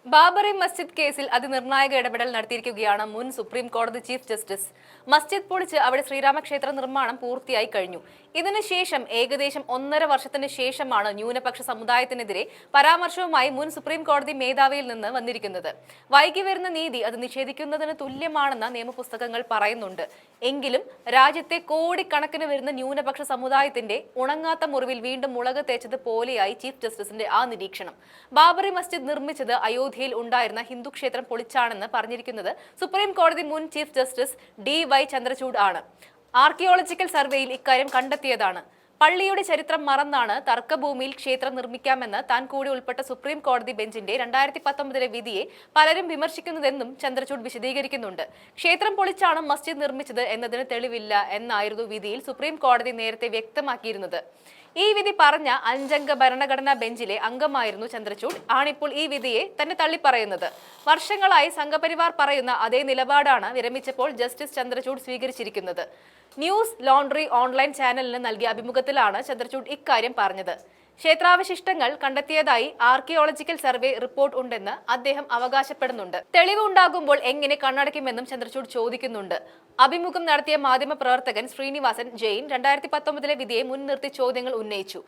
ബാബറി മസ്ജിദ് കേസിൽ അതിനിർണായക ഇടപെടൽ നടത്തിയിരിക്കുകയാണ് മുൻ സുപ്രീം കോടതി ചീഫ് ജസ്റ്റിസ്. മസ്ജിദ് പൊളിച്ച് അവിടെ ശ്രീരാമക്ഷേത്ര നിർമ്മാണം പൂർത്തിയായി കഴിഞ്ഞു. ഇതിനുശേഷം ഏകദേശം 1.5 വർഷത്തിന് ശേഷമാണ് ന്യൂനപക്ഷ സമുദായത്തിനെതിരെ പരാമർശവുമായി മുൻ സുപ്രീം കോടതി മേധാവിയിൽ നിന്ന് വന്നിരിക്കുന്നത്. വൈകി വരുന്ന നീതി അത് നിഷേധിക്കുന്നതിന് തുല്യമാണെന്ന് നിയമപുസ്തകങ്ങൾ പറയുന്നുണ്ട്. എങ്കിലും രാജ്യത്തെ കോടിക്കണക്കിന് വരുന്ന ന്യൂനപക്ഷ സമുദായത്തിന്റെ ഉണങ്ങാത്ത മുറിവിൽ വീണ്ടും മുളക് തേച്ചത് പോലെയായി ചീഫ് ജസ്റ്റിസിന്റെ ആ നിരീക്ഷണം. ബാബറി മസ്ജിദ് നിർമ്മിച്ചത് അയോധ്യയിൽ ഉണ്ടായിരുന്ന ഹിന്ദു ക്ഷേത്രം പൊളിച്ചാണെന്ന് പറഞ്ഞിരിക്കുന്നത് സുപ്രീം കോടതി മുൻ ചീഫ് ജസ്റ്റിസ് DY ചന്ദ്രചൂഡ് ആണ്. ആർക്കിയോളജിക്കൽ സർവേയിൽ ഇക്കാര്യം കണ്ടെത്തിയതാണ്. പള്ളിയുടെ ചരിത്രം മറന്നാണ് തർക്കഭൂമിയിൽ ക്ഷേത്രം നിർമ്മിക്കാമെന്ന് താൻ കൂടി ഉൾപ്പെട്ട സുപ്രീം കോടതി ബെഞ്ചിന്റെ 2019 വിധിയെ പലരും വിമർശിക്കുന്നതെന്നും ചന്ദ്രചൂഡ് വിശദീകരിക്കുന്നുണ്ട്. ക്ഷേത്രം പൊളിച്ചാണ് മസ്ജിദ് നിർമ്മിച്ചത് എന്നതിന് തെളിവില്ല എന്നായിരുന്നു വിധിയിൽ സുപ്രീം കോടതി നേരത്തെ വ്യക്തമാക്കിയിരുന്നത്. ഈ വിധി പറഞ്ഞ 5-അംഗ ഭരണഘടനാ ബെഞ്ചിലെ അംഗമായിരുന്നു ചന്ദ്രചൂഡ് ആണിപ്പോൾ ഈ വിധിയെ തന്നെ തള്ളിപ്പറയുന്നത്. വർഷങ്ങളായി സംഘപരിവാർ പറയുന്ന അതേ നിലപാടാണ് വിരമിച്ചപ്പോൾ ജസ്റ്റിസ് ചന്ദ്രചൂഡ് സ്വീകരിച്ചിരിക്കുന്നത്. ന്യൂസ് ലോണ്ടറി ഓൺലൈൻ ചാനലിന് നൽകിയ അഭിമുഖത്തിലാണ് ചന്ദ്രചൂഡ് ഇക്കാര്യം പറഞ്ഞത്. ക്ഷേത്രാവശിഷ്ടങ്ങൾ കണ്ടെത്തിയതായി ആർക്കിയോളജിക്കൽ സർവേ റിപ്പോർട്ട് ഉണ്ടെന്ന് അദ്ദേഹം അവകാശപ്പെടുന്നുണ്ട്. തെളിവ് ഉണ്ടാകുമ്പോൾ എങ്ങനെ കണ്ണടയ്ക്കുമെന്നും ചന്ദ്രചൂഡ് ചോദിക്കുന്നുണ്ട്. അഭിമുഖം നടത്തിയ മാധ്യമ പ്രവർത്തകൻ ശ്രീനിവാസൻ ജെയിൻ 2019 വിധിയെ മുൻനിർത്തി ചോദ്യങ്ങൾ ഉന്നയിച്ചു.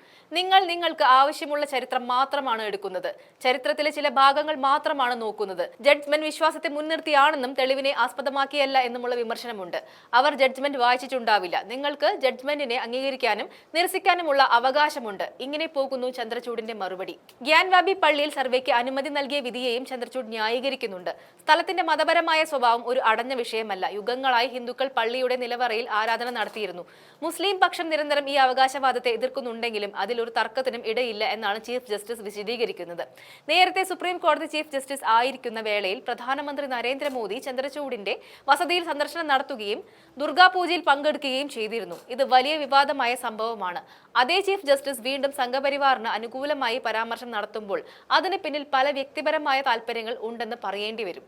നിങ്ങൾക്ക് ആവശ്യമുള്ള ചരിത്രം മാത്രമാണ് എടുക്കുന്നത്, ചരിത്രത്തിലെ ചില ഭാഗങ്ങൾ മാത്രമാണ് നോക്കുന്നത്. ജഡ്ജ്മെന്റ് വിശ്വാസത്തെ മുൻനിർത്തിയാണെന്നും തെളിവിനെ ആസ്പദമാക്കിയല്ല എന്നുമുള്ള വിമർശനമുണ്ട്. അവർ ജഡ്ജ്മെന്റ് വായിച്ചിട്ടുണ്ടാവില്ല. നിങ്ങൾക്ക് ജഡ്ജ്മെന്റിനെ അംഗീകരിക്കാനും നിരസിക്കാനുമുള്ള അവകാശമുണ്ട്. ഇങ്ങനെ പോകുന്നു ചന്ദ്രചൂഡിന്റെ മറുപടി. ഗ്യാൻവാബി പള്ളിയിൽ സർവേക്ക് അനുമതി നൽകിയ വിധിയെയും ചന്ദ്രചൂഡ് ന്യായീകരിക്കുന്നുണ്ട്. സ്ഥലത്തിന്റെ മതപരമായ സ്വഭാവം ഒരു അടഞ്ഞ വിഷയമല്ല. യുഗങ്ങളായി ഹിന്ദുക്കൾ പള്ളിയുടെ നിലവറയിൽ ആരാധന നടത്തിയിരുന്നു. മുസ്ലിം പക്ഷം നിരന്തരം ഈ അവകാശവാദത്തെ എതിർക്കുന്നുണ്ടെങ്കിലും അതിലൊരു തർക്കത്തിനും ഇടയില്ല എന്നാണ് ചീഫ് ജസ്റ്റിസ് വിശദീകരിക്കുന്നത്. നേരത്തെ സുപ്രീം കോടതി ചീഫ് ജസ്റ്റിസ് ആയിരിക്കുന്ന വേളയിൽ പ്രധാനമന്ത്രി നരേന്ദ്രമോദി ചന്ദ്രചൂഡിന്റെ വസതിയിൽ സന്ദർശനം നടത്തുകയും ദുർഗാപൂജയിൽ പങ്കെടുക്കുകയും ചെയ്തിരുന്നു. ഇത് വലിയ വിവാദമായ സംഭവമാണ്. അതേ ചീഫ് ജസ്റ്റിസ് വീണ്ടും സംഘപരിവാറിന് അനുകൂലമായി പരാമർശം നടത്തുമ്പോൾ അതിന് പിന്നിൽ പല വ്യക്തിപരമായ താല്പര്യങ്ങൾ ഉണ്ടെന്ന് പറയേണ്ടി വരും.